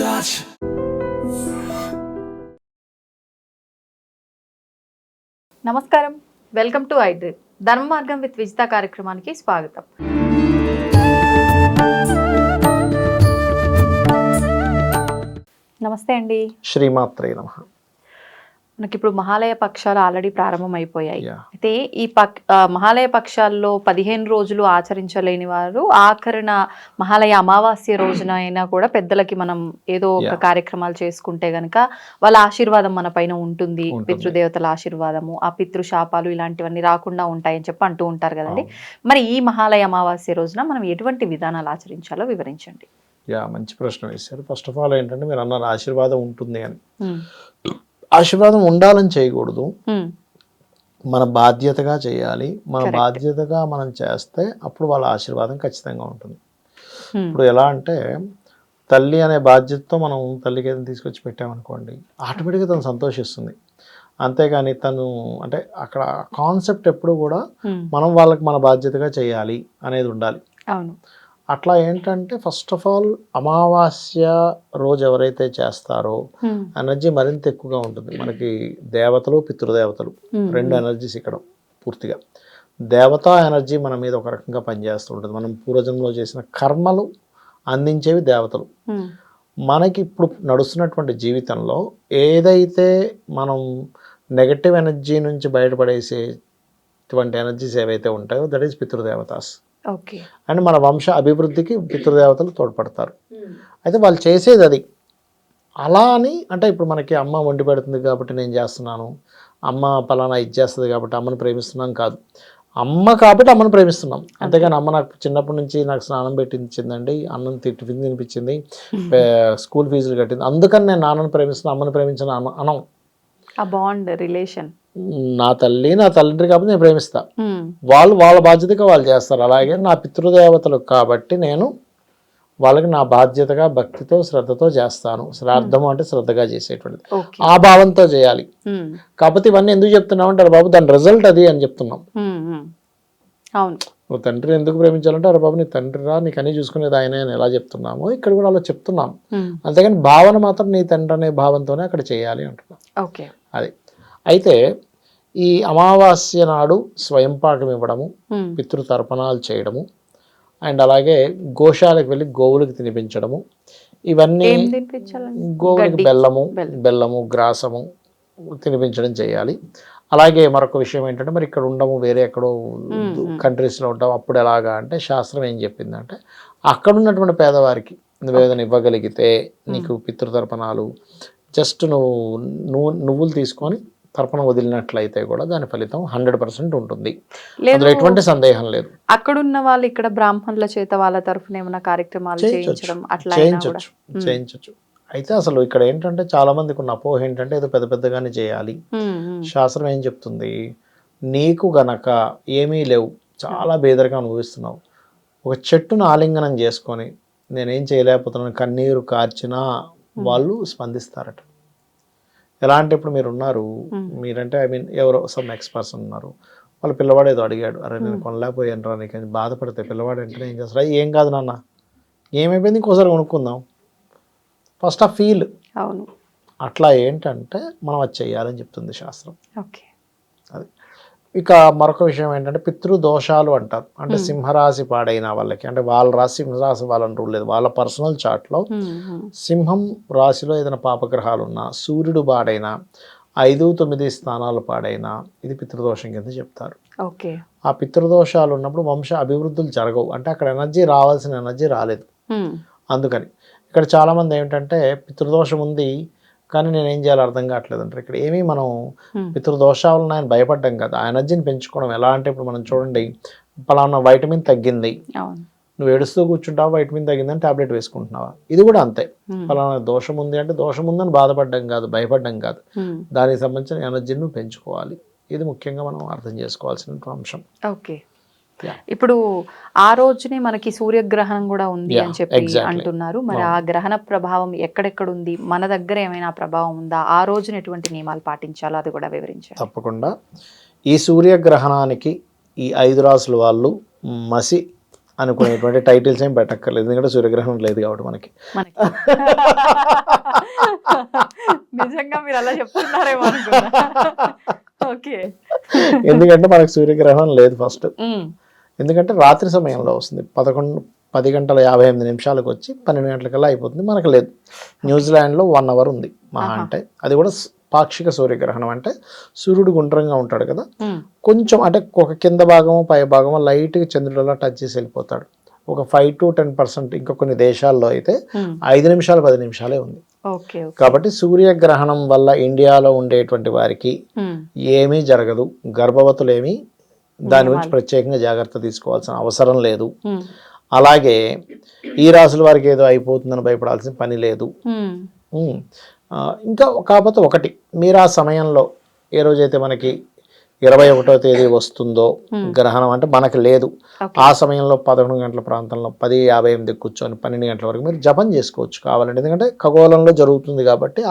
touch. నమస్కారం, welcome to I dream. ధర్మ మార్గం విత్ విజిత కార్యక్రమానికి స్వాగతం. నమస్తే అండి. శ్రీమాత్రే నమః. మనకి ఇప్పుడు మహాలయ పక్షాలు ఆల్రెడీ ప్రారంభం అయిపోయాయి. Yeah. అయితే ఈ మహాలయ పక్షాల్లో 15 రోజులు ఆచరించలేని వారు ఆఖరిన మహాలయ అమావాస్య రోజున అయినా కూడా పెద్దలకి మనం ఏదో ఒక కార్యక్రమాలు చేసుకుంటే గనక వాళ్ళ ఆశీర్వాదం మన పైన ఉంటుంది. పితృదేవతల ఆశీర్వాదము, ఆ పితృశాపాలు ఇలాంటివన్నీ రాకుండా ఉంటాయని చెప్పి అంటూ ఉంటారు కదండి. మరి ఈ మహాలయ అమావాస్య రోజున మనం ఎటువంటి విధానాలు ఆచరించాలో వివరించండి. మంచి ప్రశ్న వేశారు. ఫస్ట్ ఆఫ్ ఆల్ ఏంటంటే మీరు అన్నారు ఆశీర్వాదం ఉంటుంది అని. ఆశీర్వాదం ఉండాలని చేయకూడదు, మన బాధ్యతగా చేయాలి. మన బాధ్యతగా మనం చేస్తే అప్పుడు వాళ్ళ ఆశీర్వాదం ఖచ్చితంగా ఉంటుంది. ఇప్పుడు ఎలా అంటే తల్లి అనే బాధ్యతతో మనం తల్లికి ఏదైనా తీసుకొచ్చి పెట్టామనుకోండి, ఆటోమేటిక్గా తను సంతోషిస్తుంది. అంతేగాని తను అంటే అక్కడ కాన్సెప్ట్ ఎప్పుడు కూడా మనం వాళ్ళకి మన బాధ్యతగా చేయాలి అనేది ఉండాలి. అవును. అట్లా ఏంటంటే ఫస్ట్ ఆఫ్ ఆల్ అమావాస్య రోజు ఎవరైతే చేస్తారో ఎనర్జీ మరింత ఎక్కువగా ఉంటుంది. మనకి దేవతలు పితృదేవతలు రెండు ఎనర్జీస్ ఇక్కడ పూర్తిగా. దేవతా ఎనర్జీ మన మీద ఒక రకంగా పనిచేస్తూ ఉంటుంది. మనం పూర్వజన్మలో చేసిన కర్మలు అందించేవి దేవతలు. మనకి ఇప్పుడు నడుస్తున్నటువంటి జీవితంలో ఏదైతే మనం నెగటివ్ ఎనర్జీ నుంచి బయటపడేసేటువంటి ఎనర్జీస్ ఏవైతే ఉంటాయో దట్ ఈస్ పితృదేవతాస్. అండ్ మన వంశ అభివృద్ధికి పితృదేవతలు తోడ్పడతారు. అయితే వాళ్ళు చేసేది అది. అలా అని అంటే ఇప్పుడు మనకి అమ్మ వండి పెడుతుంది కాబట్టి నేను చేస్తున్నాను, అమ్మ పలానా ఇది చేస్తుంది కాబట్టి అమ్మను ప్రేమిస్తున్నాం కాదు. అమ్మ కాబట్టి అమ్మను ప్రేమిస్తున్నాం. అంతేగాని అమ్మ నాకు చిన్నప్పటి నుంచి నాకు స్నానం పెట్టించిందండి, అన్నం టిఫిన్ తినిపించింది, స్కూల్ ఫీజులు కట్టింది, అందుకని నేను నాన్నను ప్రేమిస్తున్నాను, అమ్మను ప్రేమించిన అనం. ఆ బాండ్ రిలేషన్ నా తల్లి నా తండ్రి కాబట్టి నేను ప్రేమిస్తా, వాళ్ళు వాళ్ళ బాధ్యతగా వాళ్ళు చేస్తారు. అలాగే నా పితృదేవతలు కాబట్టి నేను వాళ్ళకి నా బాధ్యతగా భక్తితో శ్రద్ధతో చేస్తాను. శ్రాద్ధము అంటే శ్రద్ధగా చేసేటువంటిది, ఆ భావంతో చేయాలి. కాకపోతే ఇవన్నీ ఎందుకు చెప్తున్నాం అంటే అరే బాబు దాని రిజల్ట్ అది అని చెప్తున్నాం. నువ్వు తండ్రిని ఎందుకు ప్రేమించాలంటే అరే బాబు నీ తండ్రి రా, నీకు అన్నీ చూసుకునేది ఆయన అని ఎలా చెప్తున్నామో ఇక్కడ కూడా అలా చెప్తున్నాం. అంతేగాని భావన మాత్రం నీ తండ్రి అనే భావంతోనే అక్కడ చేయాలి అంటున్నాం. అది. అయితే ఈ అమావాస్య నాడు స్వయంపాకం ఇవ్వడము, పితృతర్పణాలు చేయడము, అండ్ అలాగే గోశాలకు వెళ్ళి గోవులకు తినిపించడము, ఇవన్నీ గోవులకి బెల్లము గ్రాసము తినిపించడం చేయాలి. అలాగే మరొక విషయం ఏంటంటే మరి ఇక్కడ ఉండము, వేరే ఎక్కడో కంట్రీస్లో ఉంటాం, అప్పుడు ఎలాగా అంటే శాస్త్రం ఏం చెప్పిందంటే అక్కడ ఉన్నటువంటి పేదవారికి నువ్వు ఏదైనా ఇవ్వగలిగితే నీకు పితృతర్పణాలు జస్ట్ నువ్వులు తీసుకొని తర్పణ వదిలినట్లయితే కూడా దాని ఫలితం 100% ఉంటుంది. అందులో ఎటువంటి సందేహం లేదు. అక్కడున్న వాళ్ళు ఇక్కడ బ్రాహ్మణుల చేత వాళ్ళ తరఫున ఏమైనా కార్యక్రమాలు చేయించవచ్చు. అయితే అసలు ఇక్కడ ఏంటంటే చాలా మందికి ఉన్న అపోహ ఏంటంటే ఏదో పెద్ద పెద్దగానే చేయాలి. శాస్త్రం ఏం చెప్తుంది, నీకు గనక ఏమీ లేవు, చాలా బేదరిగా అనుభవిస్తున్నావు, ఒక చెట్టును ఆలింగనం చేసుకొని నేనేం చేయలేకపోతున్నాను కన్నీరు కార్చినా వాళ్ళు స్పందిస్తారట. ఎలా అంటే ఇప్పుడు మీరు ఉన్నారు, మీరంటే ఎవరో సమ్ ఎక్స్పర్సన్ ఉన్నారు, వాళ్ళ పిల్లవాడు ఏదో అడిగాడు, అరే నేను కొనలేకపోయాను రా నీకు అని బాధపడితే పిల్లవాడు అంటే ఏం చేస్తారా, ఏం కాదు నాన్న, ఏమైపోయింది ఇంకోసారి కొనుక్కుందాం, ఫస్ట్ ఆ ఫీల్. అవును. అట్లా ఏంటంటే మనం అది చెయ్యాలని చెప్తుంది శాస్త్రం. అది. ఇక మరొక విషయం ఏంటంటే పితృదోషాలు అంటారు. అంటే సింహరాశి పాడైన వాళ్ళకి, అంటే వాళ్ళ రాశి సింహరాశి వాళ్ళని రూల్ లేదు, వాళ్ళ పర్సనల్ చార్ట్లో సింహం రాశిలో ఏదైనా పాపగ్రహాలు ఉన్నా, సూర్యుడు పాడైనా, 5, 9 స్థానాలు పాడైనా ఇది పితృదోషం కింద చెప్తారు. ఆ పితృదోషాలు ఉన్నప్పుడు వంశ అభివృద్ధులు జరగవు. అంటే అక్కడ ఎనర్జీ రావాల్సిన ఎనర్జీ రాలేదు. అందుకని ఇక్కడ చాలామంది ఏమిటంటే పితృదోషం ఉంది కానీ నేనేం చేయాలో అర్థం కావట్లేదు అంటారు. ఇక్కడ ఏమీ మనం పితృదోషాలను ఆయన భయపడ్డాం కదా, ఆ ఎనర్జీని పెంచుకోవడం ఎలా అంటే ఇప్పుడు మనం చూడండి, పలానా వైటమిన్ తగ్గింది, నువ్వు ఏడుస్తూ కూర్చుంటావా, వైటమిన్ తగ్గిందని టాబ్లెట్ వేసుకుంటున్నావా, ఇది కూడా అంతే. పలానా దోషం ఉంది అంటే దోషం ఉందని బాధపడ్డం కాదు, భయపడ్డం కాదు, దానికి సంబంధించిన ఎనర్జీని నువ్వు పెంచుకోవాలి. ఇది ముఖ్యంగా మనం అర్థం చేసుకోవాల్సిన అంశం. ఇప్పుడు ఆ రోజునే మనకి సూర్యగ్రహణం కూడా ఉంది అని చెప్పి అంటున్నారు. మరి ఆ గ్రహణ ప్రభావం ఎక్కడెక్కడ ఉంది, మన దగ్గర ఏమైనా ప్రభావం ఉందా, ఆ రోజున ఎటువంటి నియమాలు పాటించాలో అది కూడా వివరించారు. తప్పకుండా. ఈ సూర్యగ్రహణానికి ఈ 5 రాసుల వాళ్ళు మసి అనుకునేటువంటి టైటిల్స్ ఏం పెట్టక్కర్లేదు, ఎందుకంటే సూర్యగ్రహణం లేదు కాబట్టి మనకి. మనకి నిజంగా మీరు అలా చెప్తున్నారేమో అనుకున్నా. ఓకే. ఎందుకంటే మనకు సూర్యగ్రహణం లేదు ఫస్ట్, ఎందుకంటే రాత్రి సమయంలో వస్తుంది. 10 గంటల 58 నిమిషాలకు వచ్చి 12 గంటలకల్లా అయిపోతుంది. మనకు లేదు. న్యూజిలాండ్లో 1 అవర్ ఉంది మహా అంటే, అది కూడా పాక్షిక సూర్యగ్రహణం. అంటే సూర్యుడు గుండ్రంగా ఉంటాడు కదా, కొంచెం అంటే ఒక కింద భాగము పై భాగము లైట్గా చంద్రుడు అలా టచ్ చేసి వెళ్ళిపోతాడు. ఒక 5 to 10%. ఇంకా కొన్ని దేశాల్లో అయితే 5 నిమిషాలు 10 నిమిషాలే ఉంది. కాబట్టి సూర్యగ్రహణం వల్ల ఇండియాలో ఉండేటువంటి వారికి ఏమీ జరగదు. గర్భవతులేమీ దాని గురించి ప్రత్యేకంగా జాగ్రత్త తీసుకోవాల్సిన అవసరం లేదు. అలాగే ఈ రాసుల వారికి ఏదో అయిపోతుందని భయపడాల్సిన పని లేదు. ఇంకా కాకపోతే ఒకటి, మీరు ఆ సమయంలో ఏ రోజైతే మనకి 21వ తేదీ వస్తుందో గ్రహణం, అంటే మనకు లేదు, ఆ సమయంలో 11 గంటల ప్రాంతంలో 10:58 కూర్చొని 12 గంటల వరకు మీరు జపం చేసుకోవచ్చు కావాలంటే, ఎందుకంటే ఖగోళంలో జరుగుతుంది కాబట్టి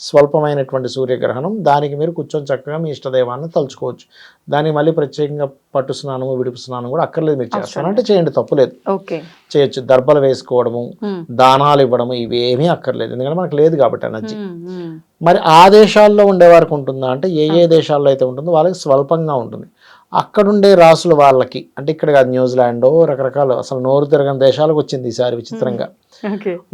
స్వల్పమైనటువంటి సూర్యగ్రహణం, దానికి మీరు కూర్చొని చక్కగా మీ ఇష్టదైవాన్ని తలుచుకోవచ్చు. దానికి మళ్ళీ ప్రత్యేకంగా పట్టు స్నానము విడుపు స్నానం కూడా అక్కర్లేదు. మీరు చేస్తానంటే చేయండి, తప్పులేదు, చేయొచ్చు. దర్భలు వేసుకోవడము, దానాలు ఇవ్వడము, ఇవేమీ అక్కర్లేదు, ఎందుకంటే మనకు లేదు కాబట్టి ఎనర్జీ. మరి ఆ దేశాల్లో ఉండేవారికి ఉంటుందా అంటే, ఏ దేశాల్లో అయితే ఉంటుందో వాళ్ళకి స్వల్పంగా ఉంటుంది. అక్కడుండే రాసుల వాళ్ళకి, అంటే ఇక్కడ కాదు, న్యూజిలాండ్ రకరకాల అసలు నోరు తిరగని దేశాలకు వచ్చింది ఈసారి విచిత్రంగా.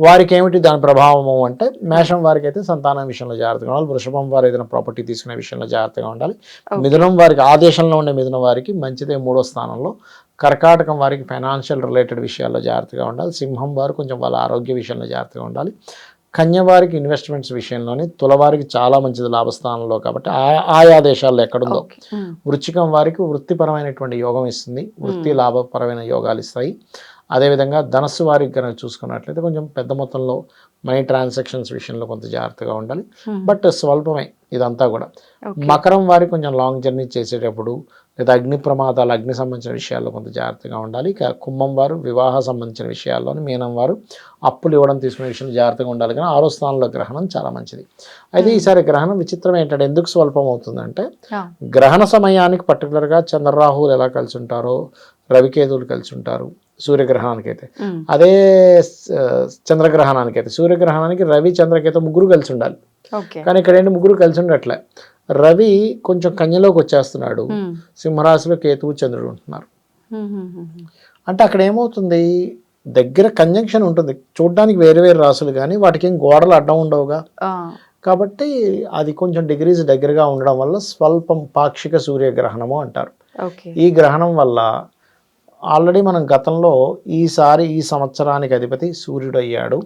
వారికి ఏమిటి దాని ప్రభావము అంటే, మేషం వారికి అయితే సంతానం విషయంలో జాగ్రత్తగా ఉండాలి, వృషభం వారు ఏదైనా ప్రాపర్టీ తీసుకునే విషయంలో జాగ్రత్తగా ఉండాలి, మిథునం వారికి, ఆ దేశంలో ఉండే మిథునం వారికి మంచిదే 3వ స్థానంలో, కర్కాటకం వారికి ఫైనాన్షియల్ రిలేటెడ్ విషయాల్లో జాగ్రత్తగా ఉండాలి, సింహం వారు కొంచెం వాళ్ళ ఆరోగ్య విషయంలో జాగ్రత్తగా ఉండాలి, కన్యవారికి ఇన్వెస్ట్మెంట్స్ విషయంలోని, తులవారికి చాలా మంచిది లాభస్థానంలో కాబట్టి ఆయా దేశాల్లో ఎక్కడుందో. వృశ్చికం వారికి వృత్తిపరమైనటువంటి యోగం ఇస్తుంది, వృత్తి లాభపరమైన యోగాలు ఇస్తాయి. అదేవిధంగా ధనస్సు వారికి కనుక చూసుకున్నట్లయితే కొంచెం పెద్ద మొత్తంలో మనీ ట్రాన్సాక్షన్స్ విషయంలో కొంత జాగ్రత్తగా ఉండాలి, బట్ స్వల్పమే ఇదంతా కూడా. మకరం వారికి కొంచెం లాంగ్ జర్నీ చేసేటప్పుడు లేదా అగ్ని ప్రమాదాలు, అగ్ని సంబంధించిన విషయాల్లో కొంత జాగ్రత్తగా ఉండాలి. ఇక కుంభం వారు వివాహ సంబంధించిన విషయాల్లోని, మీనం వారు అప్పులు ఇవ్వడం తీసుకునే విషయంలో జాగ్రత్తగా ఉండాలి. కానీ 6వ స్థానంలో గ్రహణం చాలా మంచిది. అయితే ఈసారి గ్రహణం విచిత్రం ఏంటంటే, ఎందుకు స్వల్పం అవుతుందంటే, గ్రహణ సమయానికి పర్టికులర్గా చంద్రరాహువులు ఎలా కలిసి ఉంటారో, రవికేతువులు కలిసి ఉంటారు సూర్యగ్రహణానికి అయితే. అదే చంద్రగ్రహణానికి అయితే, సూర్యగ్రహణానికి రవి చంద్రకేతు ముగ్గురు కలిసి ఉండాలి. కానీ ఇక్కడ ఏంటి, ముగ్గురు కలిసి ఉండట్లే. రవి కొంచెం కన్యలోకి వచ్చేస్తున్నాడు, సింహరాశిలో కేతువు చంద్రుడు ఉంటున్నారు. అంటే అక్కడ ఏమవుతుంది, దగ్గర కంజంక్షన్ ఉంటుంది. చూడడానికి వేరు వేరు రాసులు కానీ వాటికి ఏం గోడలు అడ్డం ఉండవుగా, కాబట్టి అది కొంచెం డిగ్రీస్ దగ్గరగా ఉండడం వల్ల స్వల్పం పాక్షిక సూర్యగ్రహణము అంటారు. ఈ గ్రహణం వల్ల ఆల్రెడీ మనం గతంలో ఈసారి ఈ సంవత్సరానికి అధిపతి సూర్యుడు అయ్యాడు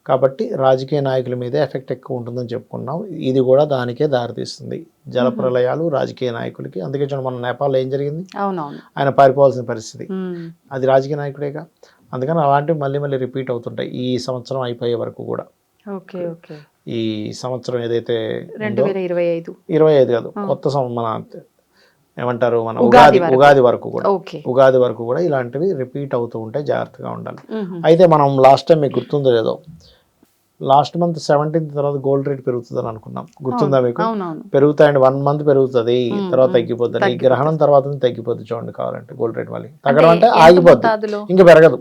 కాబట్టి రాజకీయ నాయకుల మీదే ఎఫెక్ట్ ఎక్కువ ఉంటుందని చెప్పుకున్నాం. ఇది కూడా దానికే దారితీస్తుంది, జలప్రలయాలు రాజకీయ నాయకులకి. అందుకే చూడండి, మన నేపాల్లో ఏం జరిగింది, ఆయన పారిపోవాల్సిన పరిస్థితి, అది రాజకీయ నాయకుడేగా. అందుకని అలాంటివి మళ్ళీ మళ్ళీ రిపీట్ అవుతుంటాయి ఈ సంవత్సరం అయిపోయే వరకు కూడా. ఈ సంవత్సరం ఏదైతే 2025 కాదు, కొత్త మన ఏమంటారు, మన ఉగాది వరకు కూడా ఇలాంటివి రిపీట్ అవుతూ ఉంటాయి, జాగ్రత్తగా ఉండాలి. అయితే మనం లాస్ట్ టైం మీకు గుర్తుందో లేదో, లాస్ట్ మంత్ 17th తర్వాత గోల్డ్ రేట్ పెరుగుతుందని అనుకున్నాం, గుర్తుందా మీకు? పెరుగుతాయండి, 1 month పెరుగుతుంది, తర్వాత తగ్గిపోతుంది. ఈ గ్రహణం తర్వాత తగ్గిపోతుంది చూడండి, కావాలంటే గోల్డ్ రేట్ మళ్ళీ తగ్గడం అంటే ఆగిపోద్ది, ఇంకా పెరగదు.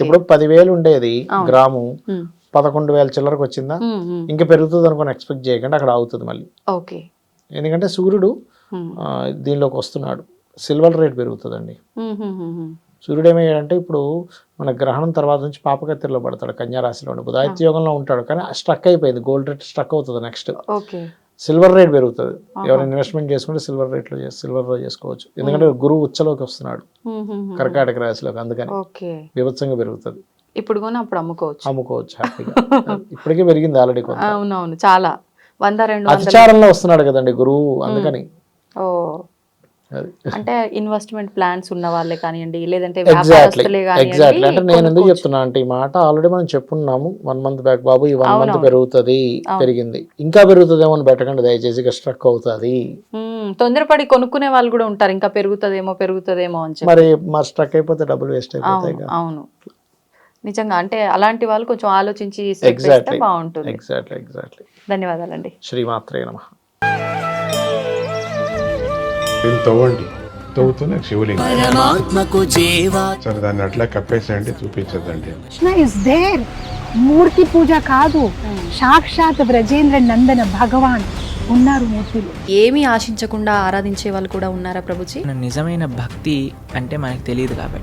ఇప్పుడు 10,000 ఉండేది గ్రాము 11,000 చిల్లరకు వచ్చిందా, ఇంకా పెరుగుతుంది అనుకుని ఎక్స్పెక్ట్ చేయకండి, అక్కడ అవుతుంది మళ్ళీ. ఎందుకంటే సూర్యుడు దీనిలోకి వస్తున్నాడు, సిల్వర్ రేట్ పెరుగుతుందండి. సూర్యుడు ఏమయ్యాడంటే, ఇప్పుడు మన గ్రహణం తర్వాత నుంచి పాపకత్తిలో పడతాడు, కన్యారాశిలో ఉండి బుధాదిత్య యోగంలో ఉంటాడు, కానీ స్ట్రక్ అయిపోయింది, గోల్డ్ రేట్ స్ట్రక్ అవుతుంది. నెక్స్ట్ సిల్వర్ రేట్ పెరుగుతుంది. ఎవరైనా ఇన్వెస్ట్మెంట్ చేసుకుంటే సిల్వర్లో చేసుకోవచ్చు, ఎందుకంటే గురువు ఉచ్చలోకి వస్తున్నాడు కర్కాటక రాశిలోకి, అందుకని బీభత్సంగా పెరుగుతుంది. ఇప్పుడు అప్పుడు అమ్ముకోవచ్చు హ్యాపీగా. ఇప్పటికే పెరిగింది ఆల్రెడీ, అవునవును, చాలా 100-200 అతిచారంలో వస్తున్నాడు కదండి గురువు, అందుకని. అంటే ఇన్వెస్ట్మెంట్ ప్లాన్స్ ఉన్న వాళ్ళే కానివ్వండి, లేదంటే ఎగ్జాక్ట్లీ. అంటే నేను ఎందుకు చెప్తున్నా అంటే, ఈ మాట ఆల్రెడీ మనం చెప్పున్నాము 1 month బ్యాక్, బాబు ఈ 1 month పెరుగుతుంది, పెరిగింది, ఇంకా పెరుగుతుందేమో అని పెట్టకండి దయచేసి, స్ట్రక్ అవుతుంది. తొందరపడి కొనుక్కునే వాళ్ళు కూడా ఉంటారు, ఇంకా పెరుగుతుందేమో అని. మరి స్ట్రక్ అయిపోతే డబ్బులు వేస్ట్ అయిపోతాయి. అవును, నిజంగా. అంటే అలాంటి వాళ్ళు కొంచెం ఆలోచించి బాగుంటుంది. ఎగ్జాక్ట్లీ. ధన్యవాదాలండి. శ్రీమాత్రే నమః. దీన్ని తవ్వండి, అవుతున్న శివలింగం. పరమాత్మకు జీవా సరే దాన్ని అట్లా కప్పేసేయండి, చూపించదండి. Krishna is there. మూర్తి పూజ కాదు, సాక్షాత్ బ్రజేంద్ర నందన భగవాన్ ఉన్నారు మూర్తిలో. ఏమీ ఆశించకుండా ఆరాధించే వాళ్ళు కూడా ఉన్నారా ప్రభుజీ? నిజమైన భక్తి అంటే మనకు తెలియదు కాబట్టి